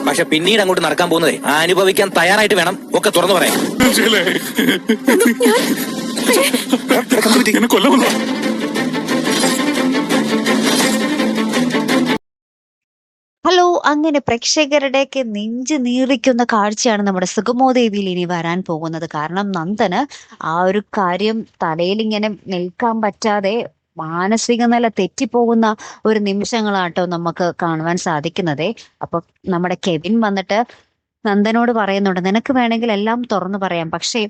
പക്ഷെ പിന്നീട് അങ്ങോട്ട് നടക്കാൻ പോകുന്നതേ അനുഭവിക്കാൻ തയ്യാറായിട്ട് വേണം ഒക്കെ തുറന്നു പറയാൻ. ഹലോ! അങ്ങനെ പ്രേക്ഷകരുടെയൊക്കെ നെഞ്ച് നീറിക്കുന്ന കാഴ്ചയാണ് നമ്മുടെ സുഗമോദേവിയിൽ ഇനി വരാൻ പോകുന്നത്. കാരണം നന്ദന് ആ ഒരു കാര്യം തലയിലിങ്ങനെ നിൽക്കാൻ പറ്റാതെ മാനസിക നില തെറ്റിപ്പോകുന്ന ഒരു നിമിഷങ്ങളാട്ടോ നമുക്ക് കാണുവാൻ സാധിക്കുന്നതേ. അപ്പൊ നമ്മുടെ കെവിൻ വന്നിട്ട് നന്ദനോട് പറയുന്നുണ്ട്, നിനക്ക് വേണമെങ്കിൽ എല്ലാം തുറന്നു പറയാം, പക്ഷേ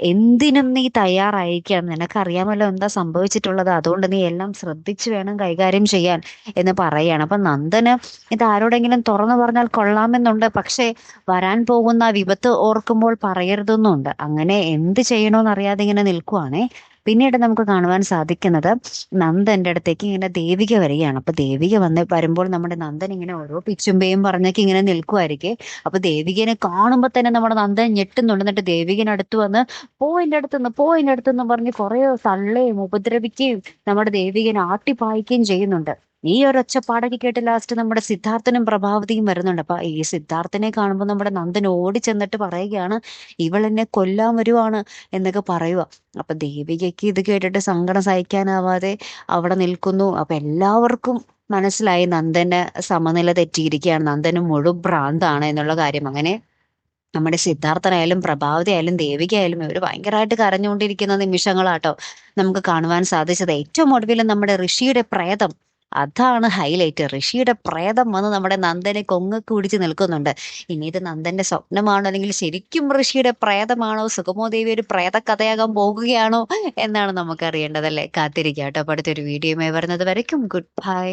എന്തിനും നീ തയ്യാറായിരിക്കണം, നിനക്കറിയാമല്ലോ എന്താ സംഭവിച്ചിട്ടുള്ളത്, അതുകൊണ്ട് നീ എല്ലാം ശ്രദ്ധിച്ചു വേണം കൈകാര്യം ചെയ്യാൻ എന്ന് പറയാണ്. അപ്പൊ നന്ദന് ഇത് ആരോടെങ്കിലും തുറന്നു പറഞ്ഞാൽ കൊള്ളാമെന്നുണ്ട്, പക്ഷേ വരാൻ പോകുന്ന വിപത്ത് ഓർക്കുമ്പോൾ പറയരുതെന്നുണ്ട്. അങ്ങനെ എന്ത് ചെയ്യണോന്ന് അറിയാതെ ഇങ്ങനെ നിൽക്കുവാണേ. പിന്നീട് നമുക്ക് കാണുവാൻ സാധിക്കുന്നത് നന്ദന്റെ അടുത്തേക്ക് ഇങ്ങനെ ദേവിക വരികയാണ്. അപ്പൊ ദേവിക വരുമ്പോൾ നമ്മുടെ നന്ദൻ ഇങ്ങനെ ഓരോ പിച്ചുമ്പയും പറഞ്ഞൊക്കെ ഇങ്ങനെ നിൽക്കുമായിരിക്കും. അപ്പൊ ദേവികനെ കാണുമ്പോ തന്നെ നമ്മുടെ നന്ദൻ ഞെട്ടുന്നുണ്ട്. എന്നിട്ട് ദേവികനടുത്ത് വന്ന് പോയിന്റെ അടുത്തുനിന്ന് പറഞ്ഞ് കുറെ തള്ളുകയും ഉപദ്രവിക്കുകയും നമ്മുടെ ദേവികനെ ആട്ടിപ്പായിക്കുകയും ചെയ്യുന്നുണ്ട്. ഈ ഒരു ഒച്ചപ്പാടൊക്കെ കേട്ട് ലാസ്റ്റ് നമ്മുടെ സിദ്ധാർത്ഥനും പ്രഭാവതിയും വരുന്നുണ്ട്. അപ്പൊ ഈ സിദ്ധാർത്ഥനെ കാണുമ്പോൾ നമ്മുടെ നന്ദൻ ഓടി ചെന്നിട്ട് പറയുകയാണ്, ഇവളെന്നെ കൊല്ലാൻ വരുവാണ് എന്നൊക്കെ പറയുക. അപ്പൊ ദേവികയ്ക്ക് ഇത് കേട്ടിട്ട് സങ്കടം സഹിക്കാനാവാതെ അവിടെ നിൽക്കുന്നു. അപ്പൊ എല്ലാവർക്കും മനസ്സിലായി നന്ദന് സമനില തെറ്റിയിരിക്കുകയാണ്, നന്ദന് മുഴു ഭ്രാന്താണ് എന്നുള്ള കാര്യം. അങ്ങനെ നമ്മുടെ സിദ്ധാർത്ഥനായാലും പ്രഭാവതി ആയാലും ദേവിക ആയാലും ഇവർ ഭയങ്കരമായിട്ട് കരഞ്ഞുകൊണ്ടിരിക്കുന്ന നിമിഷങ്ങളാട്ടോ നമുക്ക് കാണുവാൻ സാധിച്ചത്. ഏറ്റവും ഒടുവിൽ നമ്മുടെ ഋഷിയുടെ പ്രേതം, അതാണ് ഹൈലൈറ്റ്. ഋഷിയുടെ പ്രേതം വന്ന് നമ്മുടെ നന്ദനെ കൊങ്ങക്ക് പിടിച്ച് നിൽക്കുന്നുണ്ട്. ഇനി ഇത് നന്ദന്റെ സ്വപ്നമാണോ അല്ലെങ്കിൽ ശരിക്കും ഋഷിയുടെ പ്രേതമാണോ, സുഗമോദേവി ഒരു പ്രേത കഥയാകാൻ പോകുകയാണോ എന്നാണ് നമുക്ക് അറിയേണ്ടതല്ലേ. കാത്തിരിക്കാട്ടോ. അപ്പൊ അടുത്തൊരു വീഡിയോയുമായി വരുന്നത് വരയ്ക്കും ഗുഡ് ബൈ.